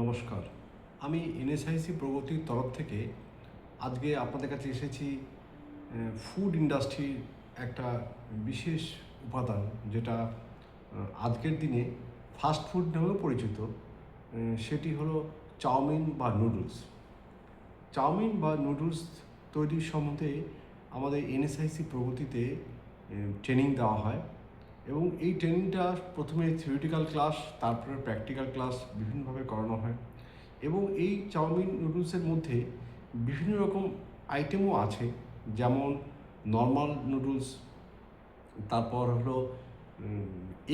নমস্কার, আমি এনএসআইসি প্রগতির তরফ থেকে আজকে আপনাদের কাছে এসেছি ফুড ইন্ডাস্ট্রির একটা বিশেষ উপাদান যেটা আজকের দিনে ফাস্ট ফুড নামেও পরিচিত। সেটি হলো চাউমিন বা নুডলস। চাউমিন বা নুডলস তৈরির সম্বন্ধে আমাদের এনএসআইসি প্রগতিতে ট্রেনিং দেওয়া হয় এবং এই ট্রেনিংটা প্রথমে থিওরিটিক্যাল ক্লাস, তারপরে প্র্যাকটিক্যাল ক্লাস বিভিন্নভাবে করানো হয় এবং এই চাউমিন নুডলসের মধ্যে বিভিন্ন রকম আইটেমও আছে, যেমন নর্মাল নুডলস, তারপর হলো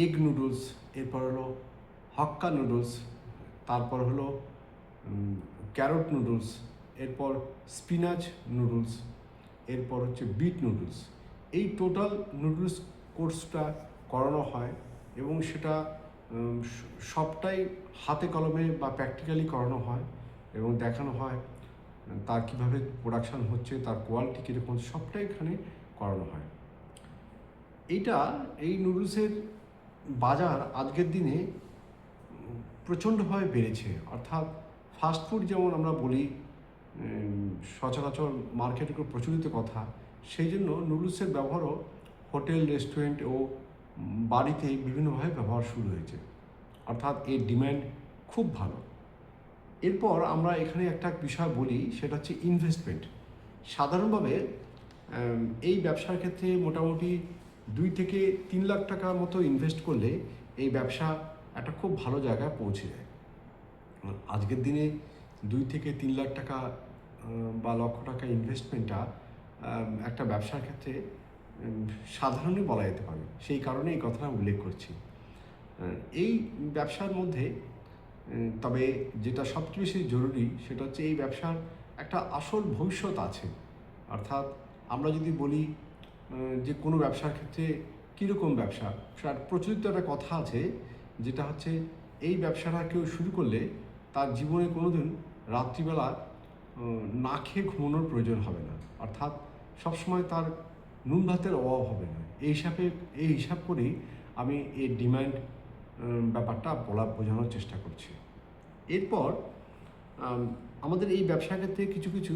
এগ নুডলস, এরপর হলো হাক্কা নুডলস, তারপর হলো ক্যারট নুডলস, এরপর স্পিনাচ নুডলস, এরপর হচ্ছে বিট নুডলস। এই টোটাল নুডলস কোর্সটা করানো হয় এবং সেটা সবটাই হাতে কলমে বা প্র্যাকটিক্যালি করানো হয় এবং দেখানো হয় তার কীভাবে প্রোডাকশান হচ্ছে, তার কোয়ালিটি কীরকম, সবটাই এখানে করানো হয়। এই নুডলসের বাজার আজকের দিনে প্রচণ্ডভাবে বেড়েছে। অর্থাৎ ফাস্ট ফুড যেমন আমরা বলি সচরাচর মার্কেটে খুব প্রচলিত কথা, সেই জন্য নুডলসের ব্যবহারও হোটেল, রেস্টুরেন্ট ও বাড়িতে বিভিন্নভাবে ব্যবহার শুরু হয়েছে। অর্থাৎ এর ডিম্যান্ড খুব ভালো। এরপর আমরা এখানে একটা বিষয় বলি, সেটা হচ্ছে ইনভেস্টমেন্ট। সাধারণভাবে এই ব্যবসার ক্ষেত্রে মোটামুটি 2 থেকে 3 লাখ টাকা মতো ইনভেস্ট করলে এই ব্যবসা একটা খুব ভালো জায়গায় পৌঁছে যায়। আজকের দিনে 2 থেকে 3 লাখ টাকা বা লক্ষ টাকা ইনভেস্টমেন্টটা একটা ব্যবসার ক্ষেত্রে সাধারণই বলা যেতে পারে। সেই কারণে এই কথাটা উল্লেখ করছি। এই ব্যবসার মধ্যে তবে যেটা সবচেয়ে বেশি জরুরি সেটা হচ্ছে এই ব্যবসার একটা আসল ভবিষ্যৎ আছে। অর্থাৎ আমরা যদি বলি যে কোনো ব্যবসার ক্ষেত্রে কীরকম ব্যবসা, তার প্রচলিত একটা কথা আছে, যেটা হচ্ছে এই ব্যবসাটা কেউ শুরু করলে তার জীবনে কোনোদিন রাত্রিবেলা না খেয়ে ঘুমানোর প্রয়োজন হবে না। অর্থাৎ সবসময় তার নুন ভাতের অভাব হবে না। এই হিসাব করেই আমি এই ডিমান্ড ব্যাপারটা বোঝানোর চেষ্টা করছি। এরপর আমাদের এই ব্যবসার ক্ষেত্রে কিছু কিছু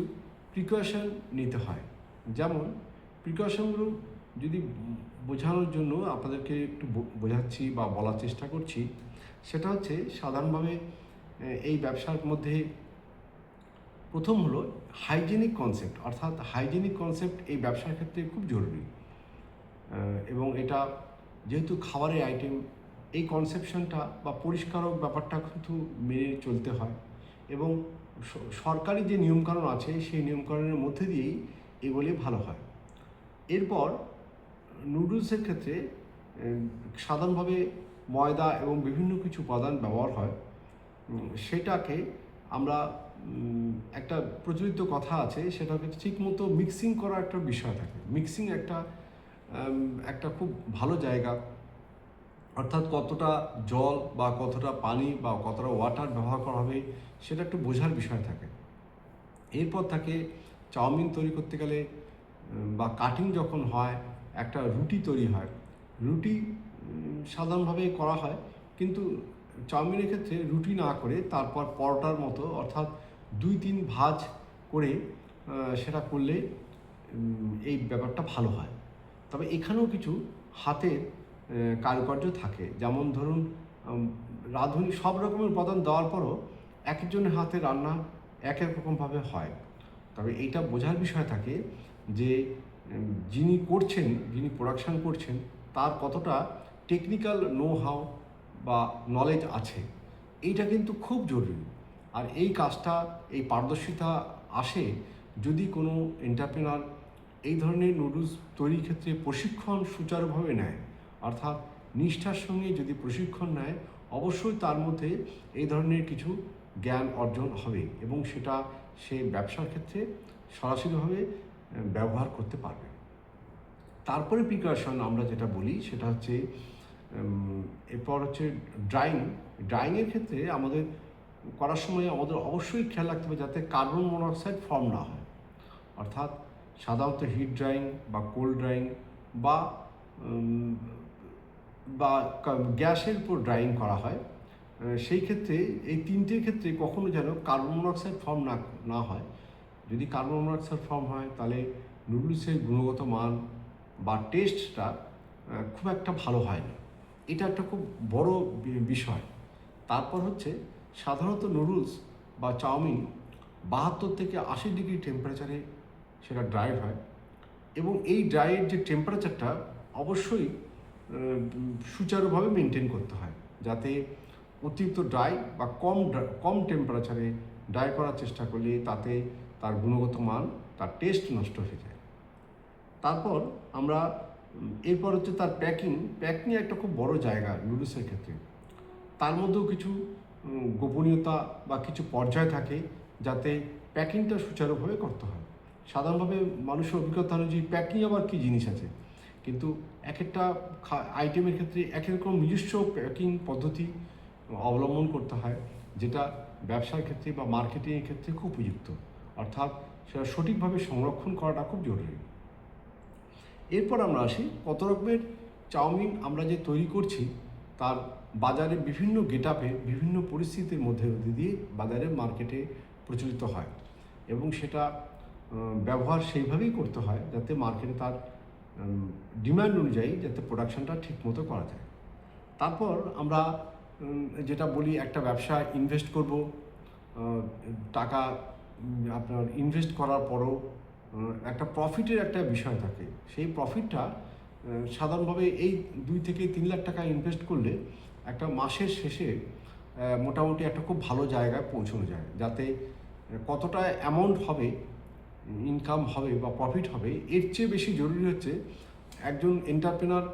প্রিকশন নিতে হয়। যেমন প্রিকশনগুলো যদি বোঝানোর জন্য আপনাদেরকে একটু বোঝাচ্ছি বা বলার চেষ্টা করছি, সেটা হচ্ছে সাধারণভাবে এই ব্যবসার মধ্যে প্রথম হলো হাইজেনিক কনসেপ্ট। অর্থাৎ হাইজেনিক কনসেপ্ট এই ব্যবসার ক্ষেত্রে খুব জরুরি এবং এটা যেহেতু খাবারের আইটেম, এই কনসেপশনটা বা পরিষ্কারক ব্যাপারটা কিন্তু মেনে চলতে হয় এবং সরকারি যে নিয়মকানুন আছে সেই নিয়মকানুনের মধ্যে দিয়েই এগুলি ভালো হয়। এরপর নুডলসের ক্ষেত্রে সাধারণভাবে ময়দা এবং বিভিন্ন কিছু উপাদান ব্যবহার হয়। সেটাকে আমরা একটা প্রচলিত কথা আছে, সেটাকে ঠিকমতো মিক্সিং করার একটা বিষয় থাকে। মিক্সিং একটা খুব ভালো জায়গা। অর্থাৎ কতটা জল বা কতটা পানি বা কতটা ওয়াটার ব্যবহার করা হবে সেটা একটু বোঝার বিষয় থাকে। এরপর থাকে চাউমিন তৈরি করতে গেলে বা কাটিং যখন হয়, একটা রুটি তৈরি হয়। রুটি সাধারণভাবে করা হয়, কিন্তু চাউমিনের ক্ষেত্রে রুটি না করে তারপর পরোটার মতো অর্থাৎ 2-3 ভাঁজ করে সেটা করলে এই ব্যাপারটা ভালো হয়। তবে এখানেও কিছু হাতের কারুকার্য থাকে। যেমন ধরুন রাঁধুনি সব রকমের উপাদান দেওয়ার পরও এক একজনের হাতে রান্না এক এক রকমভাবে হয়। তবে এইটা বোঝার বিষয় থাকে যে যিনি করছেন, যিনি প্রোডাকশান করছেন, তার কতটা টেকনিক্যাল নো হাউ বা নলেজ আছে, এইটা কিন্তু খুব জরুরি। আর এই কাজটা, এই পারদর্শিতা আসে যদি কোনো এন্টারপ্রেনার এই ধরনের নুডলস তৈরির ক্ষেত্রে প্রশিক্ষণ সুচারুভাবে নেয়। অর্থাৎ নিষ্ঠার সঙ্গে যদি প্রশিক্ষণ নেয়, অবশ্যই তার মধ্যে এই ধরনের কিছু জ্ঞান অর্জন হবে এবং সেটা সে ব্যবসার ক্ষেত্রে সরাসরিভাবে ব্যবহার করতে পারবে। তারপরে প্রিপারেশন আমরা যেটা বলি সেটা হচ্ছে এরপর হচ্ছে ড্রাইং। ড্রাইংয়ের ক্ষেত্রে আমাদের করার সময় আমাদের অবশ্যই খেয়াল রাখতে হবে যাতে কার্বন মনোক্সাইড ফর্ম না হয়। অর্থাৎ সাধারণত হিট ড্রাইং বা কোল্ড ড্রাইং বা গ্যাসের উপর ড্রাইং করা হয়। সেই ক্ষেত্রে এই তিনটের ক্ষেত্রে কখনো যেন কার্বন মনোক্সাইড ফর্ম না না হয়। যদি কার্বন মনোক্সাইড ফর্ম হয় তাহলে নুডলসের গুণগত মান বা টেস্টটা খুব একটা ভালো হয় না। এটা একটা খুব বড় বিষয়। তারপর হচ্ছে সাধারণত নুডলস বা চাউমিন ৭২ থেকে ৮০ ডিগ্রি টেম্পারেচারে সেটা ড্রাই হয়, এবং এই ড্রাইয়ের যে টেম্পারেচারটা অবশ্যই সুচারুভাবে মেনটেন করতে হয়, যাতে অতিরিক্ত ড্রাই বা কম টেম্পারেচারে ড্রাই করার চেষ্টা করলে তাতে তার গুণগত মান, তার টেস্ট নষ্ট হয়ে যায়। তারপর আমরা এরপর হচ্ছে তার প্যাকিং একটা খুব বড় জায়গা নুডলসের ক্ষেত্রে। তার মধ্যেও কিছু গোপনীয়তা বা কিছু পর্যায় থাকে, যাতে প্যাকিংটা সুচারুভাবে করতে হয়। সাধারণভাবে মানুষের অভিজ্ঞতা অনুযায়ী প্যাকিং আবার কী জিনিস আছে, কিন্তু এক একটা আইটেমের ক্ষেত্রে এক এক রকম নিজস্ব প্যাকিং পদ্ধতি অবলম্বন করতে হয়, যেটা ব্যবসার ক্ষেত্রে বা মার্কেটিংয়ের ক্ষেত্রে খুব উপযুক্ত। অর্থাৎ সেটা সঠিকভাবে সংরক্ষণ করাটা খুব জরুরি। এরপর আমরা আসি কত রকমের চাউমিন আমরা যে তৈরি করছি তার বাজারে বিভিন্ন গেটআপে বিভিন্ন পরিস্থিতির মধ্যে দিয়ে বাজারে মার্কেটে প্রচলিত হয়, এবং সেটা ব্যবহার সেইভাবেই করতে হয় যাতে মার্কেটে তার ডিমান্ড অনুযায়ী যাতে প্রোডাকশনটা ঠিকমতো করা যায়। তারপর আমরা যেটা বলি, একটা ব্যবসা ইনভেস্ট করব, টাকা আপনার ইনভেস্ট করার পরও একটা প্রফিটের একটা বিষয় থাকে। সেই প্রফিটটা সাধারণভাবে এই ২ থেকে ৩ লাখ টাকা ইনভেস্ট করলে একটা মাসের শেষে মোটামুটি একটা খুব ভালো জায়গায় পৌঁছানো যায়, যাতে কতটা অ্যামাউন্ট হবে, ইনকাম হবে বা প্রফিট হবে, এর চেয়ে বেশি জরুরি হচ্ছে একজন এন্টারপ্রেনার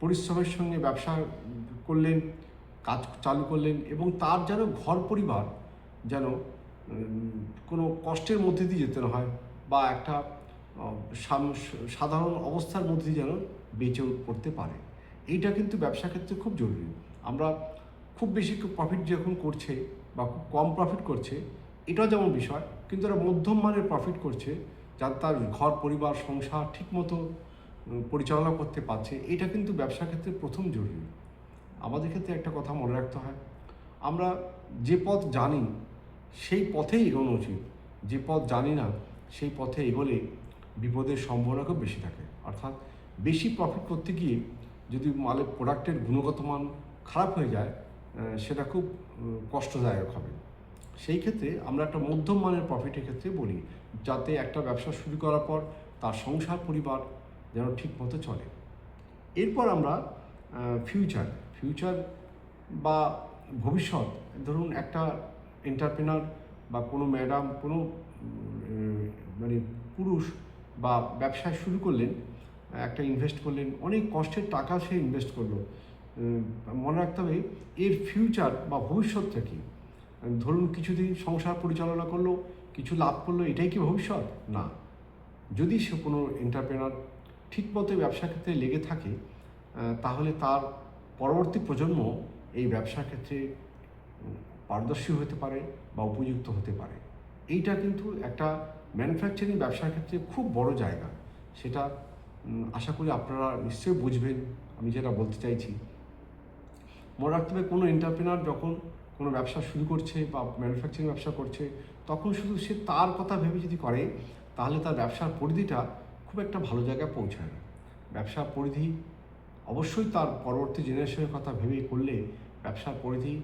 পরিশ্রমের সঙ্গে ব্যবসা করলেন, কাজ চালু করলেন, এবং তার যেন ঘর পরিবার যেন কোনো কষ্টের মধ্যে দিয়ে যেতে না হয়, বা একটা সাধারণ অবস্থার মধ্যে যেন বেঁচে পড়তে পারে। এইটা কিন্তু ব্যবসা ক্ষেত্রে খুব জরুরি। আমরা খুব বেশি প্রফিট যখন করছে বা খুব কম প্রফিট করছে, এটাও যেমন বিষয়, কিন্তু এরা মধ্যম মানের প্রফিট করছে, যাতে তার ঘর পরিবার সংসার ঠিকমতো পরিচালনা করতে পারছে, এটা কিন্তু ব্যবসা ক্ষেত্রে প্রথম জরুরি। আমাদের ক্ষেত্রে একটা কথা মনে রাখতে হয়, আমরা যে পথ জানি সেই পথেই এগোনো উচিত। যে পথ জানি না সেই পথে এগোলে বিপদের সম্ভাবনা খুব বেশি থাকে। অর্থাৎ বেশি প্রফিট করতে গিয়ে যদি প্রোডাক্টের গুণগত মান খারাপ হয়ে যায়, সেটা খুব কষ্টদায়ক হবে। সেই ক্ষেত্রে আমরা একটা মধ্যম মানের প্রফিটের ক্ষেত্রে বলি, যাতে একটা ব্যবসা শুরু করার পর তার সংসার পরিবার যেন ঠিকমতো চলে। এরপর আমরা ফিউচার বা ভবিষ্যৎ, ধরুন একটা এন্টারপ্রেনার বা কোনো ম্যাডাম, কোনো মানে পুরুষ বা ব্যবসায় শুরু করলেন, একটা ইনভেস্ট করলেন, অনেক কষ্টের টাকা সে ইনভেস্ট করলো। মনে রাখতে হবে এর ফিউচার বা ভবিষ্যৎটা কী। ধরুন কিছুদিন সংসার পরিচালনা করলো, কিছু লাভ করলো, এটাই কি ভবিষ্যৎ? না। যদি সে কোনো এন্টারপ্রেনার ঠিকমতো ব্যবসা ক্ষেত্রে লেগে থাকে, তাহলে তার পরবর্তী প্রজন্ম এই ব্যবসার ক্ষেত্রে পারদর্শী হতে পারে বা উপযুক্ত হতে পারে। এইটা কিন্তু একটা ম্যানুফ্যাকচারিং ব্যবসার ক্ষেত্রে খুব বড় জায়গা। সেটা আশা করি আপনারা নিশ্চয়ই বুঝবেন আমি যেটা বলতে চাইছি। মনে রাখতে হবে, কোনো এন্টারপ্রেনার যখন কোনো ব্যবসা শুরু করছে বা ম্যানুফ্যাকচারিং ব্যবসা করছে, তখন শুধু সে তার কথা ভেবে যদি করে, তাহলে তার ব্যবসার পরিধিটা খুব একটা ভালো জায়গায় পৌঁছায় না। ব্যবসার পরিধি অবশ্যই তার পরবর্তী জেনারেশনের কথা ভেবেই করলে ব্যবসার পরিধি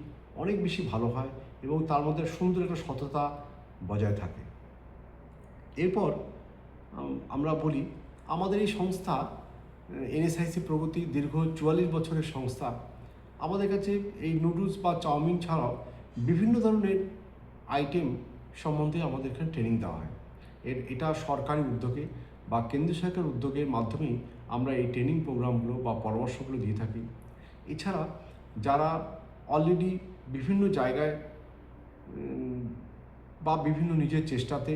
অনেক বেশি ভালো হয়, এবং তার মধ্যে সুন্দর একটা সততা বজায় থাকে। এরপর আমরা বলি, আমাদের এই সংস্থা NSIC প্রগতি দীর্ঘ ৪৪ বছরের সংস্থা। আমাদের কাছে এই নুডলস বা চাউমিন ছাড়াও বিভিন্ন ধরনের আইটেম সম্বন্ধে আমাদের এখানে ট্রেনিং দেওয়া হয়। এটা সরকারি উদ্যোগে বা কেন্দ্র সরকারের উদ্যোগের মাধ্যমেই আমরা এই ট্রেনিং প্রোগ্রামগুলো বা পরামর্শগুলো দিয়ে থাকি। এছাড়া যারা অলরেডি বিভিন্ন জায়গায় বা বিভিন্ন নিজের চেষ্টাতে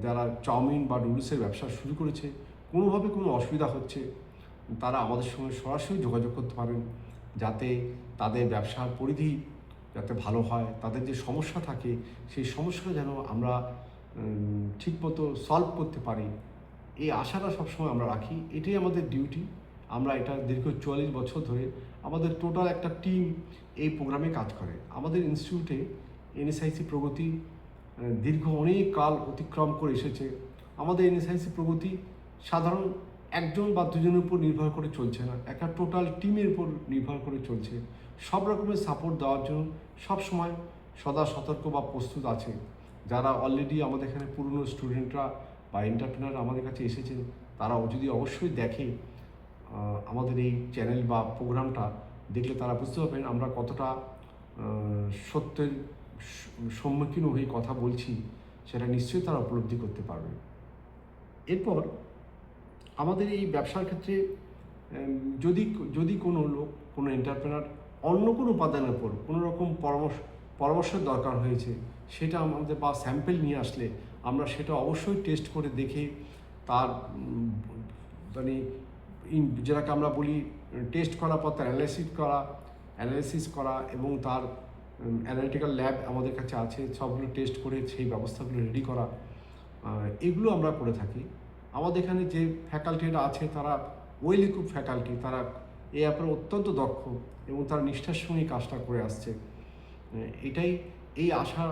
যারা চাউমিন বা নুডলসের ব্যবসা শুরু করেছে, কোনোভাবে কোনো অসুবিধা হচ্ছে, তারা আমাদের সঙ্গে সরাসরি যোগাযোগ করতে পারেন, যাতে তাদের ব্যবসার পরিধি যাতে ভালো হয়, তাদের যে সমস্যা থাকে সেই সমস্যাটা যেন আমরা ঠিকমতো সলভ করতে পারি, এই আশাটা সবসময় আমরা রাখি। এটাই আমাদের ডিউটি। আমরা এটা দীর্ঘ 44 বছর ধরে আমাদের টোটাল একটা টিম এই প্রোগ্রামে কাজ করে। আমাদের ইনস্টিটিউটে এনএসআইসি প্রগতি দীর্ঘ অনেক কাল অতিক্রম করে এসেছে। আমাদের এনএসআইসি প্রগতি সাধারণ একজন বা দুজনের উপর নির্ভর করে চলছে না, একটা টোটাল টিমের উপর নির্ভর করে চলছে। সব রকমের সাপোর্ট দেওয়ার জন্য সবসময় সদা সতর্ক বা প্রস্তুত আছে। যারা অলরেডি আমাদের এখানে পুরনো স্টুডেন্টরা বা এন্টারপ্রেনাররা আমাদের কাছে এসেছেন, তারাও যদি অবশ্যই দেখে আমাদের এই চ্যানেল বা প্রোগ্রামটা, দেখলে তারা বুঝতে পারবেন আমরা কতটা সত্যের সম্মুখীন হয়ে কথা বলছি, সেটা নিশ্চয়ই তারা উপলব্ধি করতে পারবে। এরপর আমাদের এই ব্যবসার ক্ষেত্রে যদি যদি কোনো লোক, কোনো এন্টারপ্রেনার অন্য কোনো উপাদানের উপর কোনো রকম পরামর্শের দরকার হয়েছে, সেটা আমাদের বা স্যাম্পেল নিয়ে আসলে আমরা সেটা অবশ্যই টেস্ট করে দেখে তার মানে যেটাকে আমরা বলি টেস্ট করার পর তার অ্যানালাইসিস করা এবং তার অ্যানালিটিক্যাল ল্যাব আমাদের কাছে আছে, সবগুলো টেস্ট করে সেই ব্যবস্থাগুলো রেডি করা, এগুলো আমরা করে থাকি। আমাদের এখানে যে ফ্যাকাল্টিরা আছে তারা ওয়েল ইকুইপড ফ্যাকাল্টি, তারা এই ব্যাপারে অত্যন্ত দক্ষ এবং তারা নিষ্ঠার সঙ্গে কাজটা করে আসছে। এই আশা,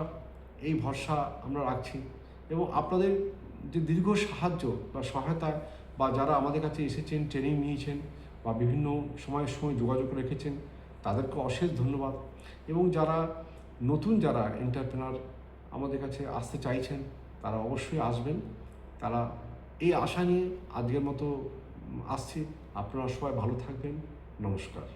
এই ভরসা আমরা রাখছি এবং আপনাদের যে দীর্ঘ সাহায্য বা সহায়তা, বা যারা আমাদের কাছে এসেছেন, ট্রেনিং নিয়েছেন বা বিভিন্ন সময় যোগাযোগ রেখেছেন, তাদেরকে অশেষ ধন্যবাদ। এবং যারা এন্টারপ্রেনার আমাদের কাছে আসতে চাইছেন, তারা অবশ্যই আসবেন। তারা এই আশা নিয়ে আজকের মতো আসছি। আপনারা সবাই ভালো থাকবেন। নমস্কার।